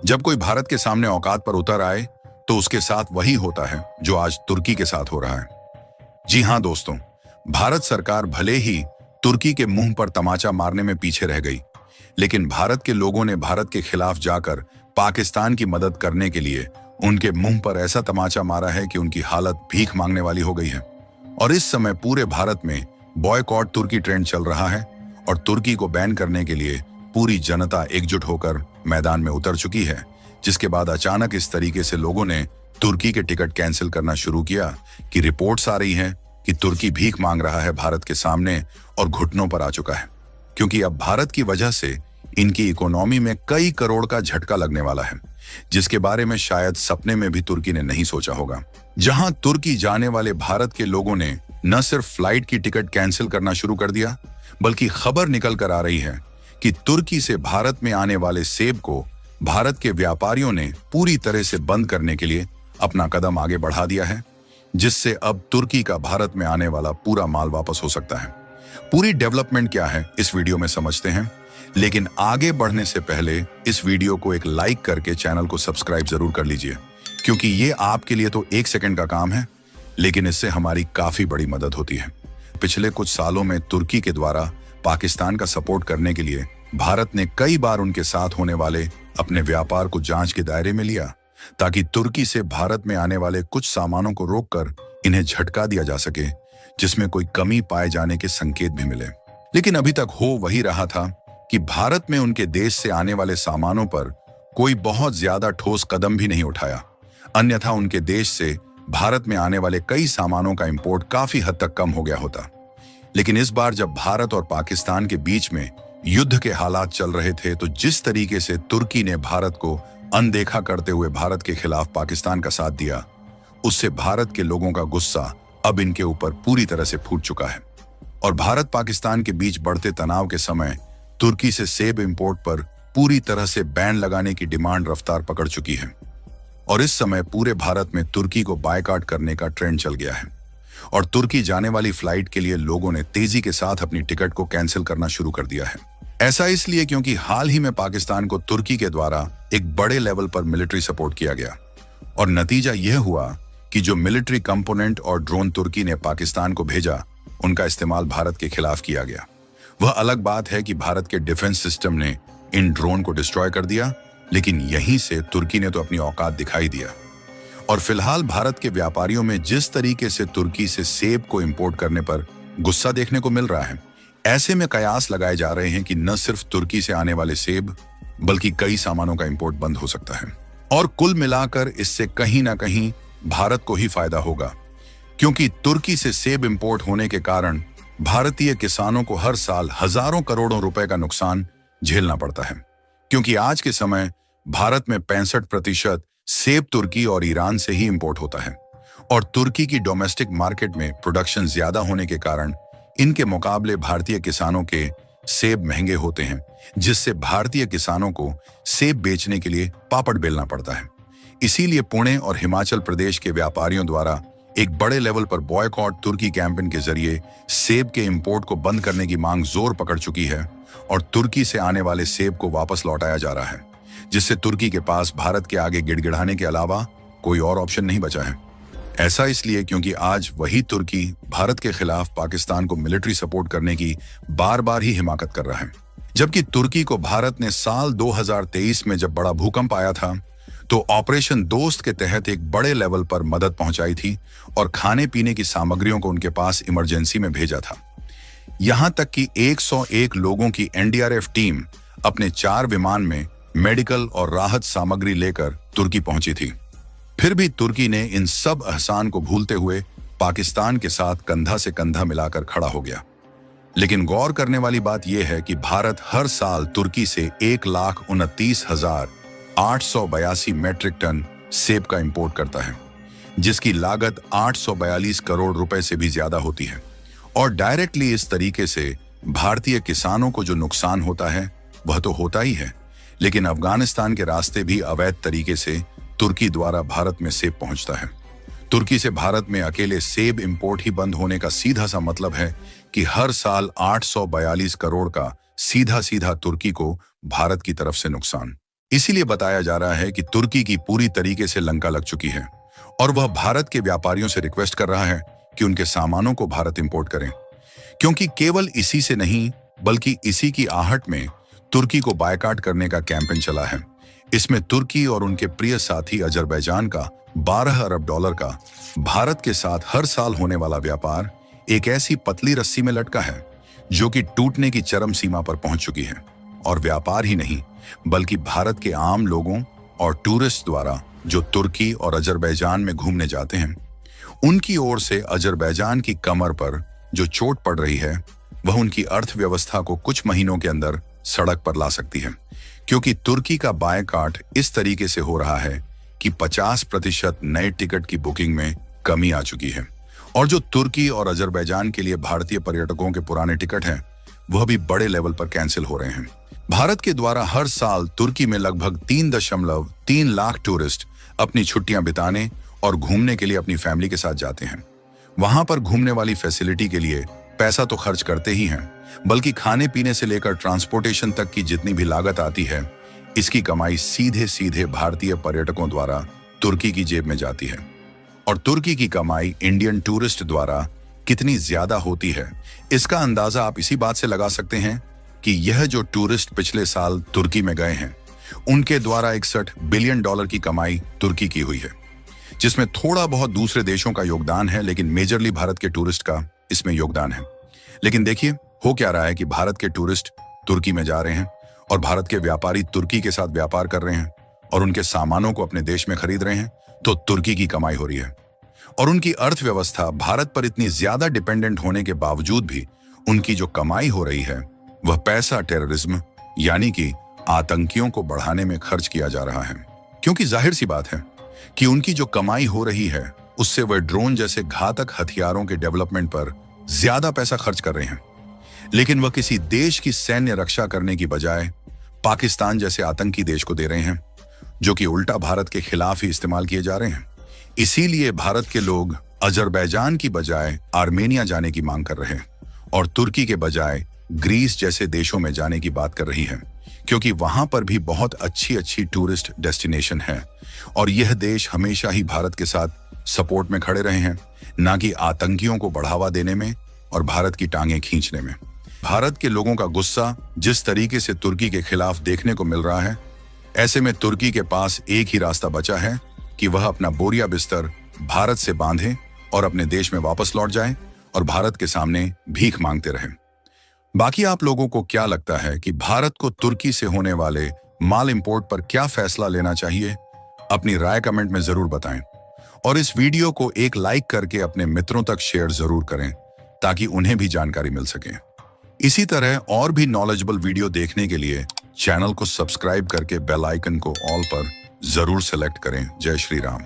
जब कोई भारत के सामने औकात पर उतर आए तो उसके साथ वही होता है जो आज तुर्की के साथ हो रहा है। जी हां दोस्तों, भारत सरकार भले ही तुर्की के मुंह पर तमाचा मारने में पीछे रह गई, लेकिन भारत के लोगों ने भारत के खिलाफ जाकर पाकिस्तान की मदद करने के लिए उनके मुंह पर ऐसा तमाचा मारा है कि उनकी हालत भीख मांगने वाली हो गई है। और इस समय पूरे भारत में बॉयकॉट तुर्की ट्रेंड चल रहा है और तुर्की को बैन करने के लिए पूरी जनता एकजुट होकर मैदान में उतर चुकी है, जिसके बाद अचानक इस तरीके से लोगों ने तुर्की के टिकट कैंसिल करना शुरू किया कि रिपोर्ट्स आ रही हैं कि तुर्की भीख मांग रहा है भारत के सामने और घुटनों पर आ चुका है, क्योंकि अब भारत की वजह से इनकी इकोनॉमी में कई करोड़ का झटका लगने वाला है, जिसके बारे में शायद सपने में भी तुर्की ने नहीं सोचा होगा। जहां तुर्की जाने वाले भारत के लोगों ने न सिर्फ फ्लाइट की टिकट कैंसिल करना शुरू कर दिया, बल्कि खबर निकल कर आ रही है कि तुर्की से भारत में आने वाले सेब को भारत के व्यापारियों ने पूरी तरह से बंद करने के लिए अपना कदम आगे बढ़ा दिया है, जिससे अब तुर्की का भारत में आने वाला पूरा माल वापस हो सकता है। पूरी डेवलपमेंट क्या है इस वीडियो में समझते हैं, लेकिन आगे बढ़ने से पहले इस वीडियो को एक लाइक करके चैनल को सब्सक्राइब जरूर कर लीजिए, क्योंकि ये आपके लिए तो 1 सेकंड का काम है, लेकिन इससे हमारी काफी बड़ी मदद होती है। पिछले कुछ सालों में तुर्की के द्वारा पाकिस्तान का सपोर्ट करने के लिए भारत ने कई बार उनके साथ होने वाले अपने व्यापार को जांच के दायरे में लिया, ताकि तुर्की से भारत में आने वाले कुछ सामानों को रोककर इन्हें झटका दिया जा सके, जिसमें कोई कमी पाए जाने के संकेत भी मिले। लेकिन अभी तक हो वही रहा था कि भारत में उनके देश से आने वाले सामानों पर कोई बहुत ज्यादा ठोस कदम भी नहीं उठाया, अन्यथा उनके देश से भारत में आने वाले कई सामानों का इंपोर्ट काफी हद तक कम हो गया होता। लेकिन इस बार जब भारत और पाकिस्तान के बीच में युद्ध के हालात चल रहे थे, तो जिस तरीके से तुर्की ने भारत को अनदेखा करते हुए भारत के खिलाफ पाकिस्तान का साथ दिया, उससे भारत के लोगों का गुस्सा अब इनके ऊपर पूरी तरह से फूट चुका है। और भारत पाकिस्तान के बीच बढ़ते तनाव के समय तुर्की से सेब इंपोर्ट पर पूरी तरह से बैन लगाने की डिमांड रफ्तार पकड़ चुकी है। और इस समय पूरे भारत में तुर्की को बायकॉट करने का ट्रेंड चल गया है और तुर्की जाने वाली फ्लाइट के लिए लोगों ने तेजी के साथ अपनी टिकट को कैंसिल करना शुरू कर दिया है। ऐसा इसलिए क्योंकि हाल ही में पाकिस्तान को तुर्की के द्वारा एक बड़े लेवल पर मिलिट्री सपोर्ट किया गया और नतीजा यह हुआ कि जो मिलिट्री कंपोनेंट और ड्रोन तुर्की ने पाकिस्तान को भेजा, उनका इस्तेमाल भारत के खिलाफ किया गया। वह अलग बात है कि भारत के डिफेंस सिस्टम ने इन ड्रोन को डिस्ट्रॉय कर दिया, लेकिन यहीं से तुर्की ने तो अपनी औकात दिखाई दिया। और फिलहाल भारत के व्यापारियों में जिस तरीके से तुर्की से सेब को इंपोर्ट करने पर गुस्सा देखने को मिल रहा है, ऐसे में कयास लगाए जा रहे हैं कि न सिर्फ तुर्की से आने वाले सेब, बल्कि कई सामानों का इंपोर्ट बंद हो सकता है। और कुल मिलाकर इससे कहीं ना कहीं भारत को ही फायदा होगा, क्योंकि तुर्की से सेब इंपोर्ट होने के कारण भारतीय किसानों को हर साल हजारों करोड़ों रुपए का नुकसान झेलना पड़ता है, क्योंकि आज के समय भारत में 65% सेब तुर्की और ईरान से ही इंपोर्ट होता है। और तुर्की की डोमेस्टिक मार्केट में प्रोडक्शन ज्यादा होने के कारण इनके मुकाबले भारतीय किसानों के सेब महंगे होते हैं, जिससे भारतीय किसानों को सेब बेचने के लिए पापड़ बेलना पड़ता है। इसीलिए पुणे और हिमाचल प्रदेश के व्यापारियों द्वारा एक बड़े लेवल पर बॉयकॉट तुर्की कैंपेन के जरिए सेब के इंपोर्ट को बंद करने की मांग जोर पकड़ चुकी है और तुर्की से आने वाले सेब को वापस लौटाया जा रहा है, जिससे तुर्की के पास भारत के आगे गिड़गिड़ाने के अलावा कोई और ऑप्शन नहीं बचा है। ऐसा इसलिए क्योंकि आज वही तुर्की भारत के खिलाफ पाकिस्तान को मिलिट्री सपोर्ट करने की बार बार ही हिमाकत कर रहा है। जबकि तुर्की को भारत ने साल 2023 में जब बड़ा भूकंप आया था, तो ऑपरेशन दोस्त के तहत एक बड़े लेवल पर मदद पहुंचाई थी और खाने पीने की सामग्रियों को उनके पास इमरजेंसी में भेजा था। यहां तक कि 101 लोगों की एनडीआरएफ टीम अपने 4 विमान में मेडिकल और राहत सामग्री लेकर तुर्की पहुंची थी। फिर भी तुर्की ने इन सब एहसान को भूलते हुए पाकिस्तान के साथ कंधा से कंधा मिलाकर खड़ा हो गया। लेकिन गौर करने वाली बात यह है कि भारत हर साल तुर्की से 1,29,882 मैट्रिक टन सेब का इंपोर्ट करता है, जिसकी लागत 842 करोड़ रुपए से भी ज्यादा होती है। और डायरेक्टली इस तरीके से भारतीय किसानों को जो नुकसान होता है वह तो होता ही है, लेकिन अफगानिस्तान के रास्ते भी अवैध तरीके से तुर्की द्वारा भारत में सेब पहुंचता है। तुर्की से भारत में अकेले सेब इंपोर्ट ही बंद होने का सीधा सा मतलब है कि हर साल 842 करोड़ का सीधा सीधा तुर्की को भारत की तरफ से नुकसान। इसीलिए बताया जा रहा है कि तुर्की की पूरी तरीके से लंका लग चुकी है और वह भारत के व्यापारियों से रिक्वेस्ट कर रहा है कि उनके सामानों को भारत इंपोर्ट करें, क्योंकि केवल इसी से नहीं बल्कि इसी की आहट में तुर्की को बायकॉट करने का कैंपेन चला है। इसमें तुर्की और उनके प्रिय साथी अजरबैजान का 12 अरब डॉलर का भारत के साथ हर साल होने वाला व्यापार एक ऐसी पतली रस्सी में लटका है जो कि टूटने की चरम सीमा पर पहुंच चुकी है। और व्यापार ही नहीं बल्कि भारत के आम लोगों और टूरिस्ट द्वारा जो तुर्की और अजरबैजान में घूमने जाते हैं, उनकी ओर से अजरबैजान की कमर पर जो चोट पड़ रही है वह उनकी अर्थव्यवस्था को कुछ महीनों के अंदर सड़क पर ला सकती है, क्योंकि तुर्की का बायकॉट इस तरीके से हो रहा है कि 50% नए टिकट की बुकिंग में कमी आ चुकी है और जो तुर्की और अजरबैजान के लिए भारतीय पर्यटकों के पुराने टिकट हैं वह भी बड़े लेवल पर कैंसिल हो रहे हैं। भारत के द्वारा हर साल तुर्की में लगभग 3.3 लाख टूरिस्ट अपनी छुट्टियां बिताने और घूमने के लिए अपनी फैमिली के साथ जाते हैं। वहां पर घूमने वाली फैसिलिटी के लिए पैसा तो खर्च करते ही हैं, बल्कि खाने पीने से लेकर ट्रांसपोर्टेशन तक की जितनी भी लागत आती है, इसकी कमाई सीधे सीधे भारतीय पर्यटकों द्वारा तुर्की की जेब में जाती है। और तुर्की की कमाई इंडियन टूरिस्ट द्वारा कितनी ज्यादा होती है, इसका अंदाजा आप इसी बात से लगा सकते हैं कि यह जो टूरिस्ट पिछले साल तुर्की में गए हैं, उनके द्वारा 61 बिलियन डॉलर की कमाई तुर्की की हुई है, जिसमें थोड़ा बहुत दूसरे देशों का योगदान है, लेकिन मेजरली भारत के टूरिस्ट का इसमें योगदान है। लेकिन देखिए हो क्या रहा है कि भारत के टूरिस्ट तुर्की में जा रहे हैं और भारत के व्यापारी तुर्की के साथ व्यापार कर रहे हैं और उनके सामानों को अपने देश में खरीद रहे हैं, तो तुर्की की कमाई हो रही है। और उनकी अर्थव्यवस्था भारत पर इतनी ज्यादा डिपेंडेंट होने के बावजूद भी उनकी जो कमाई हो रही है वह पैसा टेररिज्म यानी कि आतंकियों को बढ़ाने में खर्च किया जा रहा है। क्योंकि जाहिर सी बात है कि उनकी जो कमाई हो रही है उससे वह ड्रोन जैसे घातक हथियारों के डेवलपमेंट पर ज्यादा पैसा खर्च कर रहे हैं, लेकिन वह किसी देश की सैन्य रक्षा करने की बजाय पाकिस्तान जैसे आतंकी देश को दे रहे हैं, जो कि उल्टा भारत के खिलाफ ही इस्तेमाल किए जा रहे हैं। इसीलिए भारत के लोग अजरबैजान की बजाय आर्मेनिया जाने की मांग कर रहे हैं और तुर्की के बजाय ग्रीस जैसे देशों में जाने की बात कर रही है, क्योंकि वहां पर भी बहुत अच्छी अच्छी टूरिस्ट डेस्टिनेशन है और यह देश हमेशा ही भारत के साथ सपोर्ट में खड़े रहे हैं, ना कि आतंकियों को बढ़ावा देने में और भारत की टांगें खींचने में। भारत के लोगों का गुस्सा जिस तरीके से तुर्की के खिलाफ देखने को मिल रहा है, ऐसे में तुर्की के पास एक ही रास्ता बचा है कि वह अपना बोरिया बिस्तर भारत से बांधे और अपने देश में वापस लौट जाए और भारत के सामने भीख मांगते रहें। बाकी आप लोगों को क्या लगता है कि भारत को तुर्की से होने वाले माल इंपोर्ट पर क्या फैसला लेना चाहिए? अपनी राय कमेंट में जरूर बताएं और इस वीडियो को एक लाइक करके अपने मित्रों तक शेयर जरूर करें ताकि उन्हें भी जानकारी मिल सके। इसी तरह और भी नॉलेजेबल वीडियो देखने के लिए चैनल को सब्सक्राइब करके बेल आइकन को ऑल पर जरूर सेलेक्ट करें। जय श्री राम।